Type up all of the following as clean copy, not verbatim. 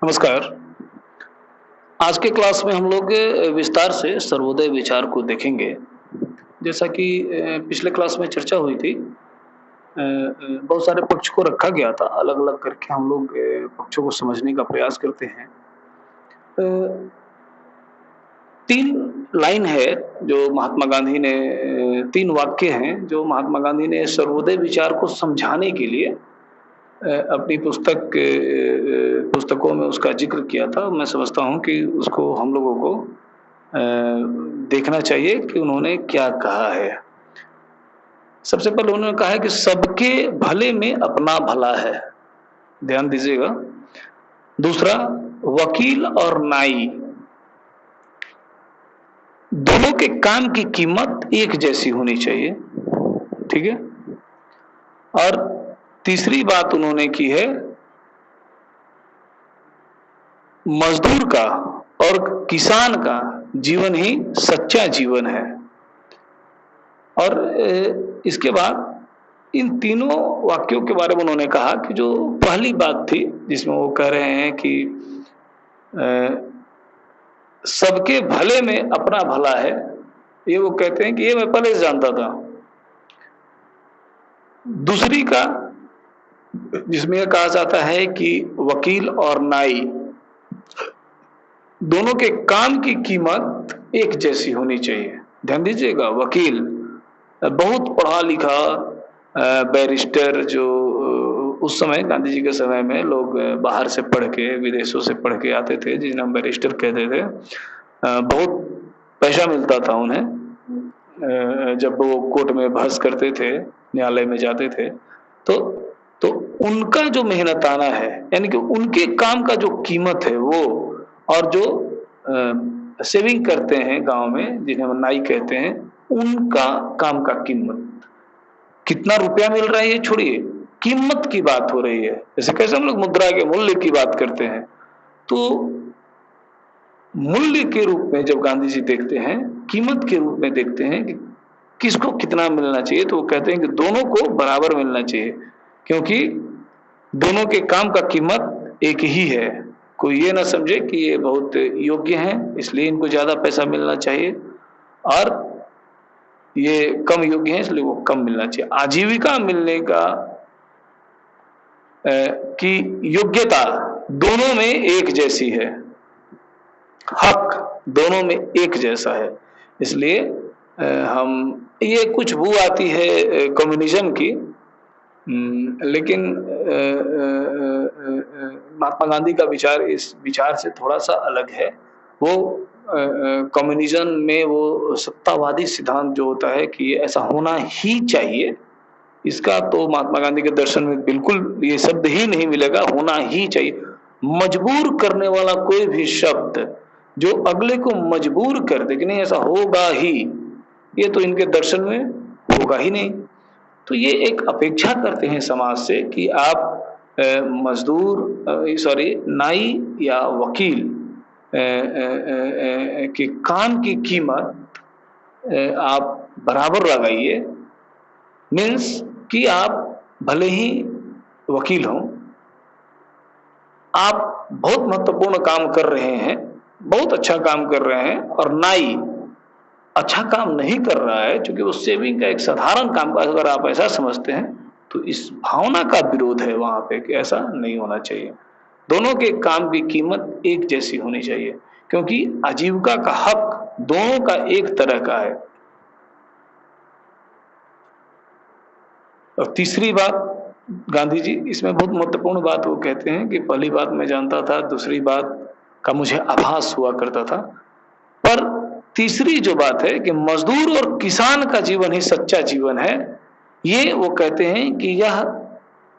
नमस्कार। आज के क्लास में हम लोग विस्तार से सर्वोदय विचार को देखेंगे। जैसा कि पिछले क्लास में चर्चा हुई थी, बहुत सारे पक्ष को रखा गया था, अलग-अलग करके हम लोग पक्षों को समझने का प्रयास करते हैं। अ, 3 लाइन है जो महात्मा गांधी ने 3 वाक्य हैं जो महात्मा गांधी ने सर्वोदय विचार को समझाने के लिए अपनी पुस्तकों में उसका ज़िक्र किया था। मैं समझता हूँ कि उसको हम लोगों को देखना चाहिए कि उन्होंने क्या कहा है। सबसे पहले उन्होंने कहा है कि सबके भले में अपना भला है, ध्यान दीजिएगा। दूसरा, वकील और नाई, दोनों के काम की कीमत एक जैसी होनी चाहिए, ठीक है? और तीसरी बात उन्होंने की है, मजदूर का और किसान का जीवन ही सच्चा जीवन है। और इसके बाद इन तीनों वाक्यों के बारे में उन्होंने कहा कि जो पहली बात थी जिसमें वो कह रहे हैं कि सबके भले में अपना भला है, ये वो कहते हैं कि ये मैं पहले से जानता था। दूसरी का जिसमें यह कहा जाता है कि वकील और नाई दोनों के काम की कीमत एक जैसी होनी चाहिए। ध्यान दीजिएगा, वकील बहुत पढ़ा लिखा बैरिस्टर, जो उस समय गांधी जी के समय में लोग बाहर से पढ़ के, विदेशों से पढ़ के आते थे, जिन्हें हम बैरिस्टर कहते थे। बहुत पैसा मिलता था उन्हें जब वो कोर्ट में बहस करते थे, न्यायालय में जाते थे। तो उनका जो मेहनताना है, यानी कि उनके काम का जो कीमत है वो, और जो सेविंग करते हैं गांव में, जिन्हें हम नाई कहते हैं, उनका काम का कीमत कितना रुपया मिल रहा है ये छोड़िए, कीमत की बात हो रही है। जैसे कैसे हम लोग मुद्रा के मूल्य की बात करते हैं, तो मूल्य के रूप में जब गांधी जी देखते हैं, कीमत के रूप में देखते हैं कि किसको कितना मिलना चाहिए, तो वो कहते हैं कि दोनों को बराबर मिलना चाहिए, क्योंकि दोनों के काम का कीमत एक ही है। कोई ये ना समझे कि ये बहुत योग्य हैं इसलिए इनको ज्यादा पैसा मिलना चाहिए, और ये कम योग्य हैं इसलिए वो कम मिलना चाहिए। आजीविका मिलने का की योग्यता दोनों में एक जैसी है, हक दोनों में एक जैसा है। इसलिए हम ये कुछ बू आती है कम्युनिज्म की, लेकिन महात्मा गांधी का विचार इस विचार से थोड़ा सा अलग है। वो कम्युनिज्म में वो सत्तावादी सिद्धांत जो होता है कि ऐसा होना ही चाहिए, इसका तो महात्मा गांधी के दर्शन में बिल्कुल ये शब्द ही नहीं मिलेगा, होना ही चाहिए। मजबूर करने वाला कोई भी शब्द जो अगले को मजबूर कर दे कि नहीं ऐसा होगा ही, ये तो इनके दर्शन में होगा ही नहीं। तो ये एक अपेक्षा करते हैं समाज से कि आप नाई या वकील के काम की कीमत आप बराबर लगाइए। मीन्स कि आप भले ही वकील हों, आप बहुत महत्वपूर्ण काम कर रहे हैं, बहुत अच्छा काम कर रहे हैं, और नाई अच्छा काम नहीं कर रहा है, क्योंकि वो सेविंग का एक साधारण काम का, अगर आप ऐसा समझते हैं तो इस भावना का विरोध है वहां पे कि ऐसा नहीं होना चाहिए। दोनों के काम की कीमत एक जैसी होनी चाहिए, क्योंकि आजीविका का हक दोनों का एक तरह का है। और तीसरी बात गांधी जी इसमें बहुत महत्वपूर्ण बात वो कहते हैं कि पहली बात मैं जानता था, दूसरी बात का मुझे आभास हुआ करता था, पर तीसरी जो बात है कि मजदूर और किसान का जीवन ही सच्चा जीवन है, ये वो कहते हैं कि यह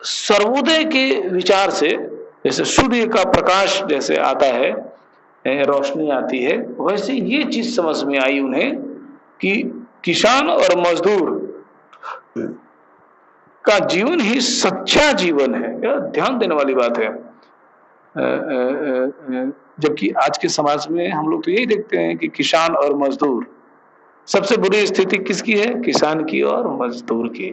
सर्वोदय के विचार से, जैसे सूर्य का प्रकाश जैसे आता है, रोशनी आती है, वैसे ये चीज समझ में आई उन्हें कि किसान और मजदूर का जीवन ही सच्चा जीवन है। यह ध्यान देने वाली बात है। जबकि आज के समाज में हम लोग तो यही देखते हैं कि किसान और मजदूर, सबसे बुरी स्थिति किसकी है? किसान की और मजदूर की।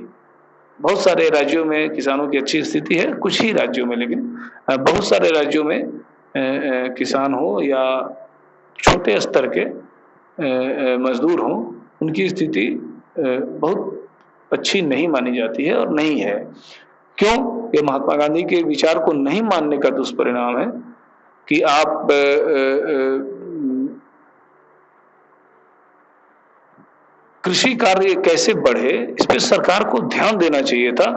बहुत सारे राज्यों में किसानों की अच्छी स्थिति है, कुछ ही राज्यों में, लेकिन बहुत सारे राज्यों में किसान हो या छोटे स्तर के मजदूर हों, उनकी स्थिति बहुत अच्छी नहीं मानी जाती है और नहीं है। क्यों? ये महात्मा गांधी के विचार को नहीं मानने का दुष्परिणाम है कि आप कृषि कार्य कैसे बढ़े, इस पे सरकार को ध्यान देना चाहिए था।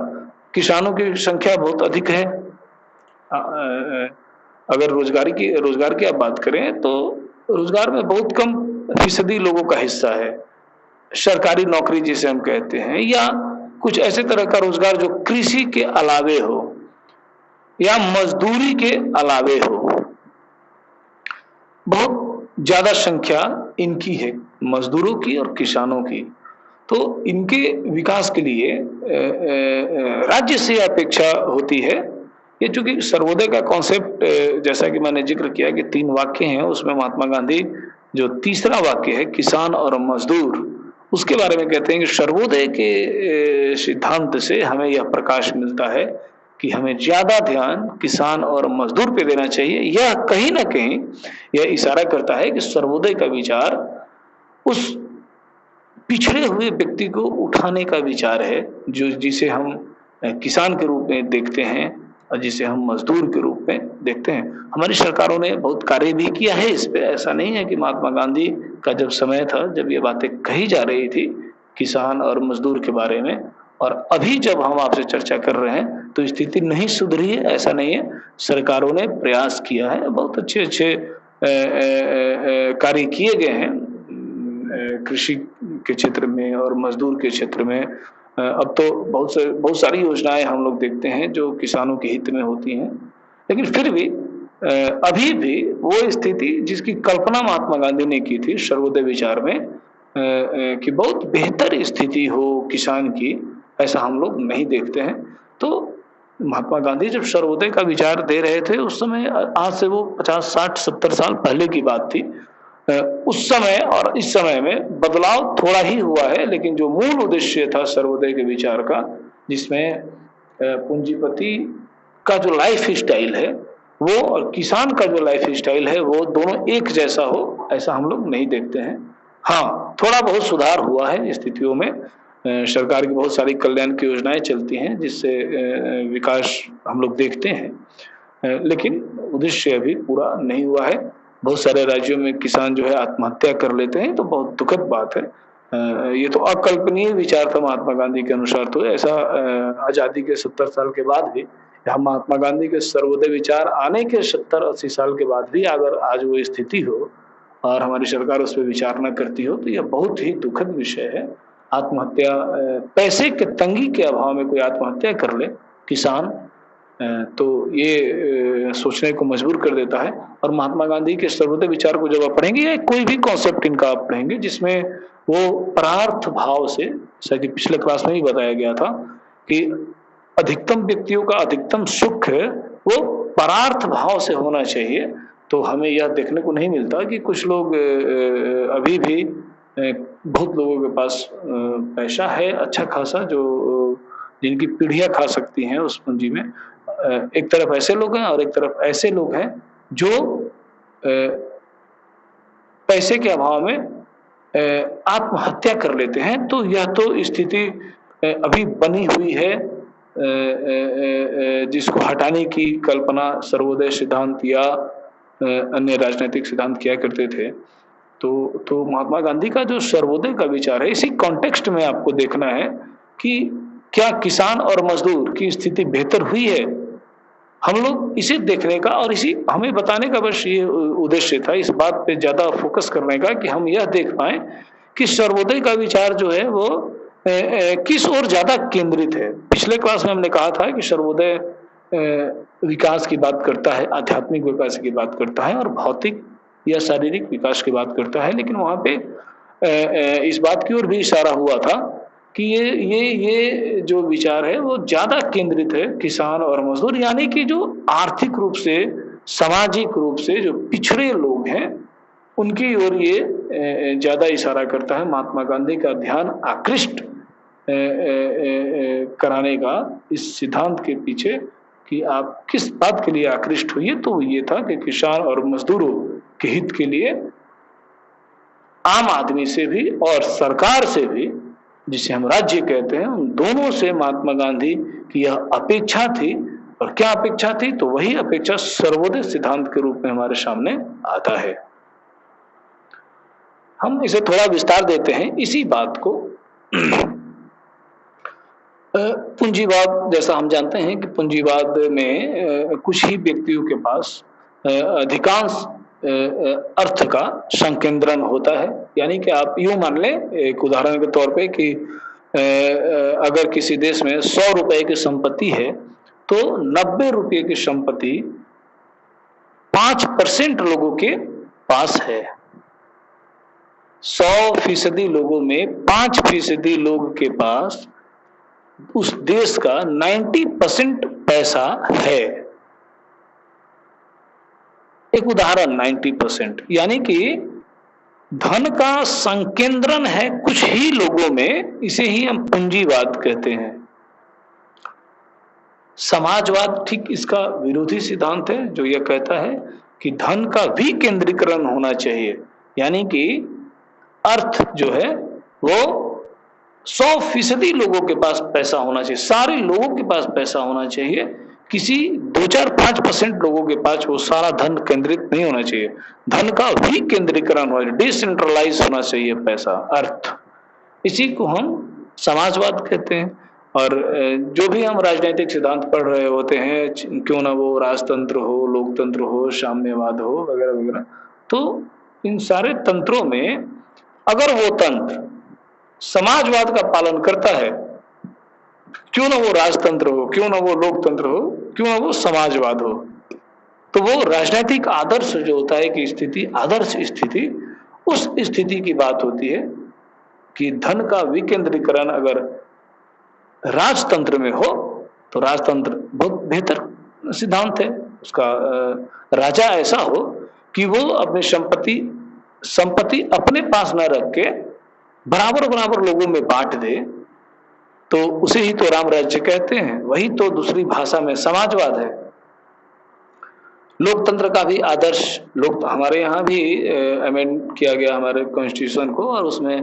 किसानों की संख्या बहुत अधिक है। अगर रोजगार की आप बात करें तो रोजगार में बहुत कम फीसदी लोगों का हिस्सा है। सरकारी नौकरी जिसे हम कहते हैं, या कुछ ऐसे तरह का रोजगार जो कृषि के अलावे हो या मजदूरी के अलावे हो, बहुत ज्यादा संख्या इनकी है, मजदूरों की और किसानों की। तो इनके विकास के लिए राज्य से अपेक्षा होती है। ये चूंकि सर्वोदय का कॉन्सेप्ट, जैसा कि मैंने जिक्र किया कि 3 वाक्य हैं, उसमें महात्मा गांधी जो तीसरा वाक्य है किसान और मजदूर, उसके बारे में कहते हैं कि सर्वोदय के सिद्धांत से हमें यह प्रकाश मिलता है कि हमें ज्यादा ध्यान किसान और मजदूर पे देना चाहिए। यह कहीं ना कहीं यह इशारा करता है कि सर्वोदय का विचार उस पिछड़े हुए व्यक्ति को उठाने का विचार है, जो जिसे हम किसान के रूप में देखते हैं और जिसे हम मजदूर के रूप में देखते हैं। हमारी सरकारों ने बहुत कार्य भी किया है इस पे। ऐसा नहीं है कि महात्मा गांधी का जब समय था, जब ये बातें कही जा रही थी किसान और मजदूर के बारे में, और अभी जब हम आपसे चर्चा कर रहे हैं तो स्थिति नहीं सुधरी है, ऐसा नहीं है। सरकारों ने प्रयास किया है, बहुत अच्छे अच्छे कार्य किए गए हैं कृषि के क्षेत्र में और मजदूर के क्षेत्र में। अब तो बहुत सारी योजनाएं हम लोग देखते हैं जो किसानों के हित में होती हैं, लेकिन फिर भी अभी भी वो स्थिति जिसकी कल्पना महात्मा गांधी ने की थी सर्वोदय विचार में, कि बहुत बेहतर स्थिति हो किसान की, ऐसा हम लोग नहीं देखते हैं। तो महात्मा गांधी जब सर्वोदय का विचार दे रहे थे उस समय, आज से वो 50, 60, 70 साल पहले की बात थी। उस समय और इस समय में बदलाव थोड़ा ही हुआ है, लेकिन जो मूल उद्देश्य था सर्वोदय के विचार का, जिसमें पूंजीपति का जो लाइफ स्टाइल है वो और किसान का जो लाइफ स्टाइल है वो दोनों एक जैसा हो, ऐसा हम लोग नहीं देखते हैं। हाँ, थोड़ा बहुत सुधार हुआ है स्थितियों में। सरकार की बहुत सारी कल्याण की योजनाएं चलती हैं जिससे विकास हम लोग देखते हैं, लेकिन उद्देश्य अभी पूरा नहीं हुआ है। बहुत सारे राज्यों में किसान जो है आत्महत्या कर लेते हैं, तो बहुत दुखद बात है। ये तो अकल्पनीय विचार था महात्मा गांधी के अनुसार। तो ऐसा आजादी के 70 साल के बाद भी, या महात्मा गांधी के सर्वोदय विचार आने के 70-80 साल के बाद भी अगर आज वो स्थिति हो और हमारी सरकार उस पर विचार न करती हो, तो यह बहुत ही दुखद विषय है। आत्महत्या, पैसे के तंगी के अभाव में कोई आत्महत्या कर ले किसान, तो ये सोचने को मजबूर कर देता है। और महात्मा गांधी के सर्वोदय विचार को जब आप पढ़ेंगे या कोई भी कॉन्सेप्ट इनका आप पढ़ेंगे जिसमें वो परार्थ भाव से, जैसा कि पिछले क्लास में भी बताया गया था कि अधिकतम व्यक्तियों का अधिकतम सुख वो परार्थ भाव से होना चाहिए, तो हमें यह देखने को नहीं मिलता कि कुछ लोग अभी भी, बहुत लोगों के पास पैसा है अच्छा खासा, जो जिनकी पीढ़ियां खा सकती हैं उस पूंजी में। एक तरफ ऐसे लोग हैं और एक तरफ ऐसे लोग हैं जो पैसे के अभाव में आत्महत्या कर लेते हैं। तो यह तो स्थिति अभी बनी हुई है, जिसको हटाने की कल्पना सर्वोदय सिद्धांत या अन्य राजनीतिक सिद्धांत किया करते थे। तो महात्मा गांधी का जो सर्वोदय का विचार है, इसी कॉन्टेक्स्ट में आपको देखना है कि क्या किसान और मजदूर की स्थिति बेहतर हुई है। हम लोग इसे देखने का और इसी हमें बताने का बस ये उद्देश्य था, इस बात पे ज्यादा फोकस करने का कि हम यह देख पाए कि सर्वोदय का विचार जो है वो किस ओर ज्यादा केंद्रित है। पिछले क्लास में हमने कहा था कि सर्वोदय विकास की बात करता है, आध्यात्मिक विकास की बात करता है और भौतिक या शारीरिक विकास की बात करता है, लेकिन वहां पे इस बात की ओर भी इशारा हुआ था कि ये जो विचार है वो ज्यादा केंद्रित है किसान और मजदूर, यानी कि जो आर्थिक रूप से, सामाजिक रूप से जो पिछड़े लोग हैं उनकी ओर ये ज्यादा इशारा करता है। महात्मा गांधी का ध्यान आकृष्ट कराने का इस सिद्धांत के पीछे कि आप किस बात के लिए आकृष्ट हुए, तो वो ये था कि किसान और मजदूरों के हित के लिए आम आदमी से भी और सरकार से भी, जिसे हम राज्य कहते हैं, उन दोनों से महात्मा गांधी की यह अपेक्षा थी। और क्या अपेक्षा थी? तो वही अपेक्षा सर्वोदय सिद्धांत के रूप में हमारे सामने आता है। हम इसे थोड़ा विस्तार देते हैं इसी बात को। पूंजीवाद, जैसा हम जानते हैं कि पूंजीवाद में कुछ ही व्यक्तियों के पास अधिकांश अर्थ का संकेंद्रण होता है। यानी कि आप यूं मान लें, एक उदाहरण के तौर पे, कि अगर किसी देश में 100 रुपए की संपत्ति है तो 90 रुपये की संपत्ति 5% लोगों के पास है। 100% लोगों में 5% लोगों के पास उस देश का 90% पैसा है। एक उदाहरण, 90%, यानी कि धन का संकेंद्रण है कुछ ही लोगों में, इसे ही हम पूंजीवाद कहते हैं। समाजवाद ठीक इसका विरोधी सिद्धांत है, जो यह कहता है कि धन का भी केंद्रीकरण होना चाहिए। यानी कि अर्थ जो है वो 100% लोगों के पास पैसा होना चाहिए, सारे लोगों के पास पैसा होना चाहिए। किसी 2-4-5% लोगों के पास वो सारा धन केंद्रित नहीं होना चाहिए। धन का भी केंद्रीकरण होना चाहिए, डिसेंट्रलाइज होना चाहिए पैसा, अर्थ। इसी को हम समाजवाद कहते हैं। और जो भी हम राजनीतिक सिद्धांत पढ़ रहे होते हैं, क्यों ना वो राजतंत्र हो, लोकतंत्र हो, साम्यवाद हो, वगैरह वगैरह, तो इन सारे तंत्रों में अगर वो तंत्र समाजवाद का पालन करता है, क्यों ना वो राजतंत्र हो, क्यों ना वो लोकतंत्र हो, क्यों ना वो समाजवाद हो, तो वो राजनीतिक आदर्श जो होता है कि स्थिति, आदर्श स्थिति, उस स्थिति की बात होती है कि धन का विकेंद्रीकरण अगर राजतंत्र में हो तो राजतंत्र बहुत बेहतर सिद्धांत है। उसका राजा ऐसा हो कि वो अपनी संपत्ति अपने पास न रख के बराबर बराबर लोगों में बांट दे, तो उसे ही तो राम राज्य कहते हैं। वही तो दूसरी भाषा में समाजवाद है। लोकतंत्र का भी आदर्श, लोक हमारे यहाँ भी अमेंड किया गया हमारे कॉन्स्टिट्यूशन को, और उसमें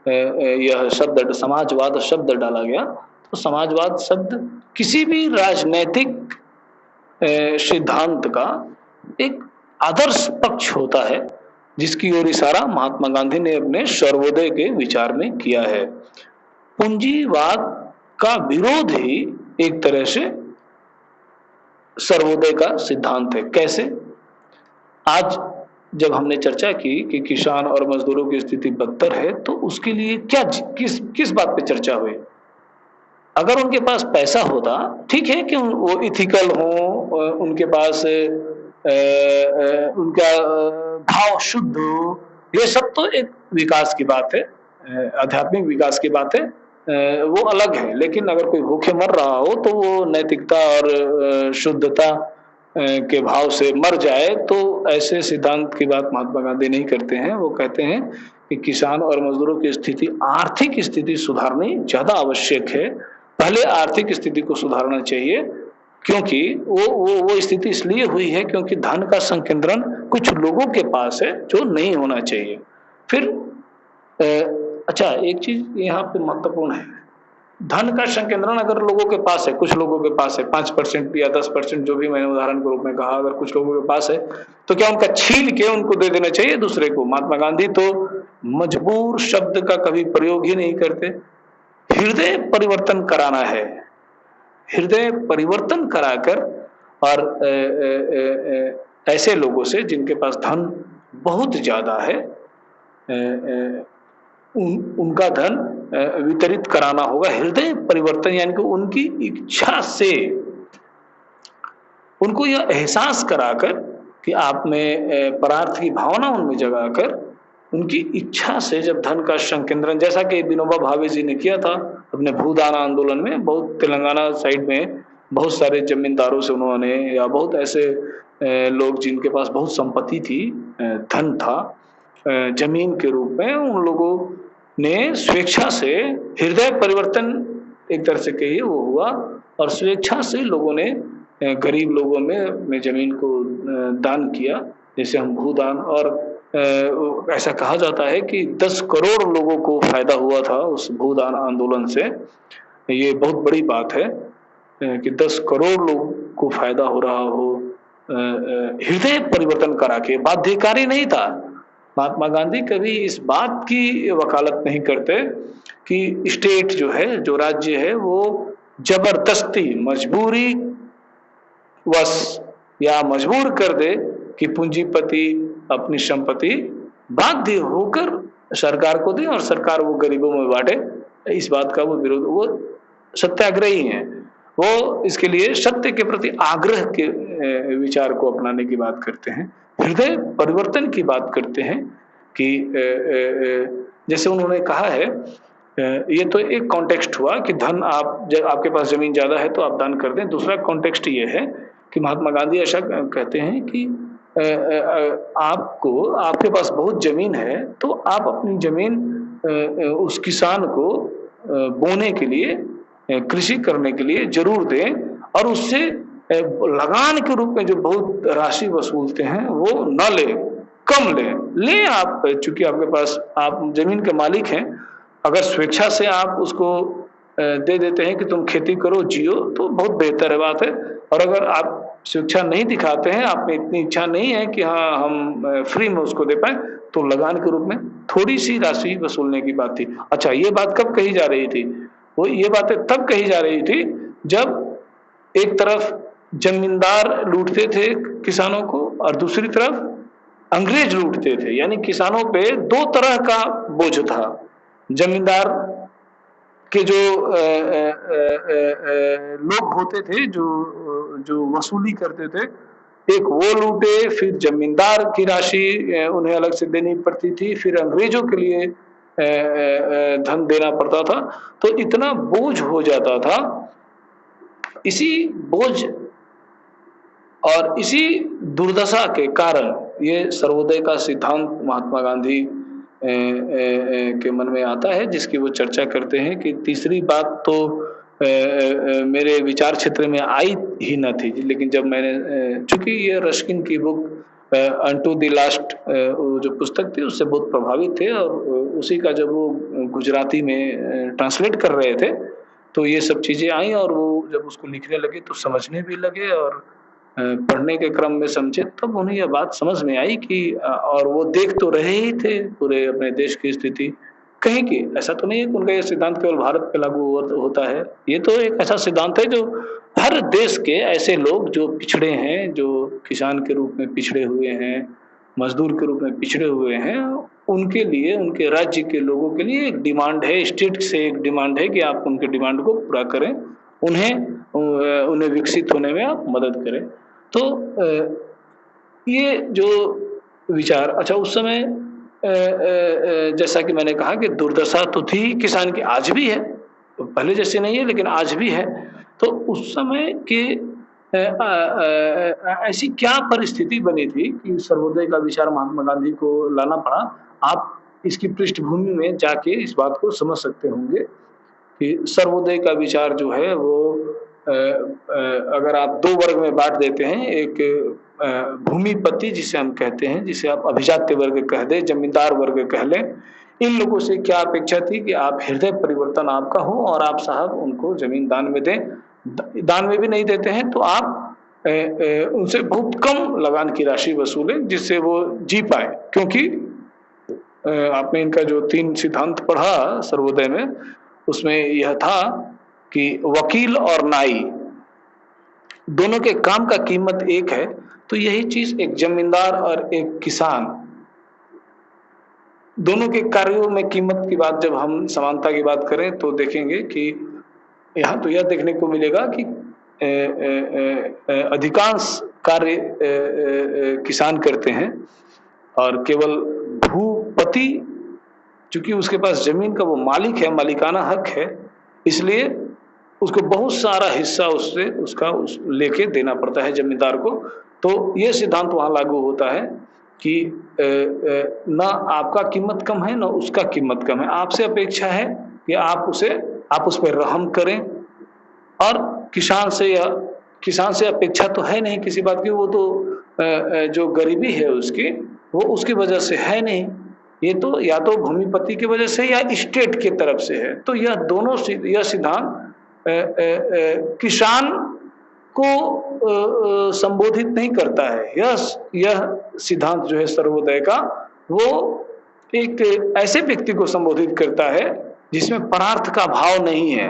यह शब्द समाजवाद शब्द डाला गया। तो समाजवाद शब्द किसी भी राजनैतिक सिद्धांत का एक आदर्श पक्ष होता है, जिसकी ओर इशारा महात्मा गांधी ने अपने सर्वोदय के विचार में किया है। पूंजीवाद का विरोध ही एक तरह से सर्वोदय का सिद्धांत है। कैसे? आज जब हमने चर्चा की कि किसान और मजदूरों की स्थिति बदतर है, तो उसके लिए क्या किस बात पे चर्चा हुई? अगर उनके पास पैसा होता, ठीक है कि वो इथिकल हो, उनके पास उनका भाव शुद्ध हो, ये सब तो एक विकास की बात है, आध्यात्मिक विकास की बात है, वो अलग है। लेकिन अगर कोई भूखे मर रहा हो तो वो नैतिकता और शुद्धता के भाव से मर जाए, तो ऐसे सिद्धांत की बात महात्मा गांधी नहीं करते हैं। वो कहते हैं कि किसान और मजदूरों की स्थिति, आर्थिक स्थिति सुधारनी ज्यादा आवश्यक है। पहले आर्थिक स्थिति को सुधारना चाहिए, क्योंकि वो स्थिति इसलिए हुई है क्योंकि धन का संकेंद्रण कुछ लोगों के पास है, जो नहीं होना चाहिए। फिर अच्छा, एक चीज यहाँ पे महत्वपूर्ण है, धन का संकेंद्रण अगर लोगों के पास है, कुछ लोगों के पास है, 5% या 10%, जो भी मैंने उदाहरण के रूप में कहा, अगर कुछ लोगों के पास है, तो क्या उनका छीन के उनको दे देना चाहिए दूसरे को? महात्मा गांधी तो मजबूर शब्द का कभी प्रयोग ही नहीं करते। हृदय परिवर्तन कराना है, हृदय परिवर्तन कराकर, और ऐसे लोगों से जिनके पास धन बहुत ज्यादा है, उनका धन वितरित कराना होगा। हृदय परिवर्तन यानी कि उनकी इच्छा से उनको यह एहसास कराकर कि आप में परार्थ की भावना उनमें जगाकर, उनकी इच्छा से जब धन का संकेंद्रण, जैसा कि विनोबा भावे जी ने किया था अपने भूदान आंदोलन में, बहुत तेलंगाना साइड में बहुत सारे जमींदारों से उन्होंने, या बहुत ऐसे लोग जिनके पास बहुत संपत्ति थी, धन था जमीन के रूप में, उन लोगों ने स्वेच्छा से हृदय परिवर्तन एक तरह से कहिए वो हुआ, और स्वेच्छा से लोगों ने गरीब लोगों में ज़मीन को दान किया, जैसे हम भूदान। और ऐसा कहा जाता है कि 10 करोड़ लोगों को फ़ायदा हुआ था उस भूदान आंदोलन से। ये बहुत बड़ी बात है कि 10 करोड़ लोग को फ़ायदा हो रहा हो हृदय परिवर्तन करा के। बाध्यकारी नहीं था। महात्मा गांधी कभी इस बात की वकालत नहीं करते कि स्टेट जो है, जो राज्य है, वो जबरदस्ती मजबूरी वश या मजबूर कर दे कि पूंजीपति अपनी संपत्ति बाध्य होकर सरकार को दे और सरकार वो गरीबों में बांटे। इस बात का वो विरोध, वो सत्याग्रही हैं। वो इसके लिए सत्य के प्रति आग्रह के विचार को अपनाने की बात करते हैं, हृदय परिवर्तन की बात करते हैं कि जैसे उन्होंने कहा है, ये तो एक कॉन्टेक्स्ट हुआ कि धन, आप जब आपके पास जमीन ज्यादा है तो आप दान कर दें। दूसरा कॉन्टेक्स्ट ये है कि महात्मा गांधी ऐसा कहते हैं कि आपको, आपके पास बहुत जमीन है तो आप अपनी जमीन उस किसान को बोने के लिए, कृषि करने के लिए जरूर दें, और उससे लगान के रूप में जो बहुत राशि वसूलते हैं वो न ले, कम ले आप, चूंकि आपके पास, आप जमीन के मालिक हैं। अगर स्वेच्छा से आप उसको दे देते हैं कि तुम खेती करो, जियो, तो बहुत बेहतर बात है। और अगर आप स्वेच्छा नहीं दिखाते हैं, आप में इतनी इच्छा नहीं है कि हाँ हम फ्री में उसको दे पाए, तो लगान के रूप में थोड़ी सी राशि वसूलने की बात थी। अच्छा, ये बात कब कही जा रही थी? वो ये बातें तब कही जा रही थी जब एक तरफ जमींदार लूटते थे किसानों को और दूसरी तरफ अंग्रेज लूटते थे। यानी किसानों पे दो तरह का बोझ था। जमींदार के जो लोग होते थे, जो वसूली करते थे, एक वो लूटे, फिर जमींदार की राशि उन्हें अलग से देनी पड़ती थी, फिर अंग्रेजों के लिए धन देना पड़ता था। तो इतना बोझ हो जाता था। इसी बोझ और इसी दुर्दशा के कारण ये सर्वोदय का सिद्धांत महात्मा गांधी के मन में आता है, जिसकी वो चर्चा करते हैं कि तीसरी बात तो मेरे विचार क्षेत्र में आई ही न थी, लेकिन जब मैंने, चूंकि ये रस्किन की बुक अनटू द लास्ट जो पुस्तक थी उससे बहुत प्रभावित थे, और उसी का जब वो गुजराती में ट्रांसलेट कर रहे थे तो ये सब चीज़ें आई, और वो जब उसको लिखने लगे तो समझने भी लगे, और पढ़ने के क्रम में समझे तब उन्हें यह बात समझ में आई कि और वो देख तो रहे ही थे पूरे अपने देश की स्थिति। कहीं की ऐसा तो नहीं है कि उनका ये सिद्धांत केवल भारत पे लागू होता है। ये तो एक ऐसा सिद्धांत है जो हर देश के ऐसे लोग जो पिछड़े हैं, जो किसान के रूप में पिछड़े हुए हैं, मजदूर के रूप में पिछड़े हुए हैं, उनके लिए, उनके राज्य के लोगों के लिए एक डिमांड है, स्टेट से एक डिमांड है कि आप उनके डिमांड को पूरा करें, उन्हें विकसित होने में आप मदद करें। तो ये जो विचार, अच्छा उस समय जैसा कि मैंने कहा कि दुर्दशा तो थी किसान की, आज भी है, पहले जैसे नहीं है लेकिन आज भी है। तो उस समय के ऐसी क्या परिस्थिति बनी थी कि सर्वोदय का विचार महात्मा गांधी को लाना पड़ा? आप इसकी पृष्ठभूमि में जाके इस बात को समझ सकते होंगे कि सर्वोदय का विचार जो है वो अगर आप दो वर्ग में बांट देते हैं, एक भूमिपति जिसे हम कहते हैं, जिसे आप अभिजात्य वर्ग कह दें, जमींदार वर्ग कह लें, इन लोगों से क्या अपेक्षा थी कि आप हृदय परिवर्तन आपका हो और आप साहब उनको जमीन दान में दें। दान में भी नहीं देते हैं तो आप उनसे बहुत कम लगान की राशि वसूलें जिससे वो जी पाए, क्योंकि आपने इनका जो 3 सिद्धांत पढ़ा सर्वोदय में, उसमें यह था कि वकील और नाई दोनों के काम का कीमत एक है। तो यही चीज एक जमींदार और एक किसान दोनों के कार्यों में कीमत की बात, जब हम समानता की बात करें तो देखेंगे कि यहाँ तो यह देखने को मिलेगा कि अधिकांश कार्य किसान करते हैं, और केवल भूपति चूंकि उसके पास जमीन का वो मालिक है, मालिकाना हक है, इसलिए उसको बहुत सारा हिस्सा उससे लेके देना पड़ता है जमींदार को। तो ये सिद्धांत वहां लागू होता है कि ना आपका कीमत कम है ना उसका कीमत कम है। आपसे अपेक्षा है कि आप उस पर रहम करें, और किसान से यह किसान से अपेक्षा तो है नहीं किसी बात की, वो तो जो गरीबी है उसकी, वो उसकी वजह से है नहीं, ये तो या तो भूमिपति की वजह से या स्टेट की तरफ से है। तो यह दोनों यह सिद्धांत किसान को संबोधित नहीं करता है। यह सिद्धांत जो है सर्वोदय का, वो एक ऐसे व्यक्ति को संबोधित करता है जिसमें परार्थ का भाव नहीं है।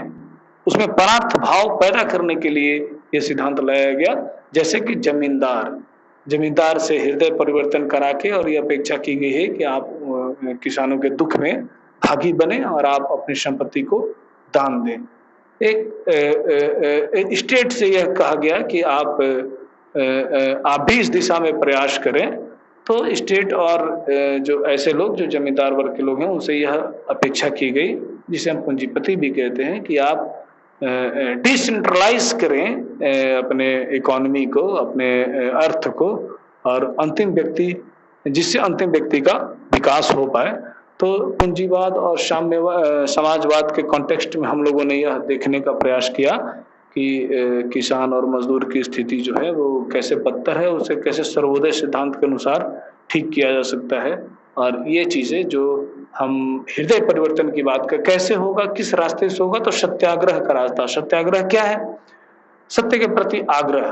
उसमें परार्थ भाव पैदा करने के लिए यह सिद्धांत लाया गया। जैसे कि जमींदार से हृदय परिवर्तन करा के और यह अपेक्षा की गई है कि आप किसानों के दुख में भागी बने और आप अपनी संपत्ति को दान दें। एक स्टेट से यह कहा गया कि आप भी इस दिशा में प्रयास करें। तो स्टेट और जो ऐसे लोग जो जमींदार वर्ग के लोग हैं उनसे यह अपेक्षा की गई, जिसे हम पूंजीपति भी कहते हैं, कि आप डिसेंट्रलाइज करें अपने इकोनॉमी को, अपने अर्थ को, और अंतिम व्यक्ति, जिससे अंतिम व्यक्ति का विकास हो पाए। तो पूंजीवाद और समाजवाद के कॉन्टेक्स्ट में हम लोगों ने यह देखने का प्रयास किया कि किसान और मजदूर की स्थिति जो है वो कैसे बदतर है, उसे कैसे सर्वोदय सिद्धांत के अनुसार ठीक किया जा सकता है। और ये चीजें जो हम हृदय परिवर्तन की बात कर, कैसे होगा, किस रास्ते से होगा, तो सत्याग्रह का रास्ता। सत्याग्रह क्या है? सत्य के प्रति आग्रह।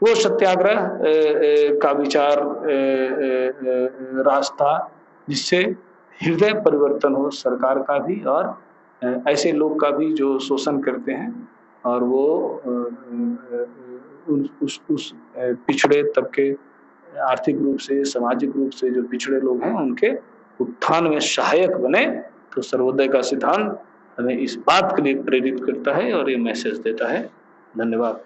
वो सत्याग्रह का विचार रास्ता जिससे हृदय परिवर्तन हो, सरकार का भी और ऐसे लोग का भी जो शोषण करते हैं, और वो उस पिछड़े तबके, आर्थिक रूप से, सामाजिक रूप से जो पिछड़े लोग हैं, उनके उत्थान में सहायक बने। तो सर्वोदय का सिद्धांत हमें इस बात के लिए प्रेरित करता है और ये मैसेज देता है। धन्यवाद।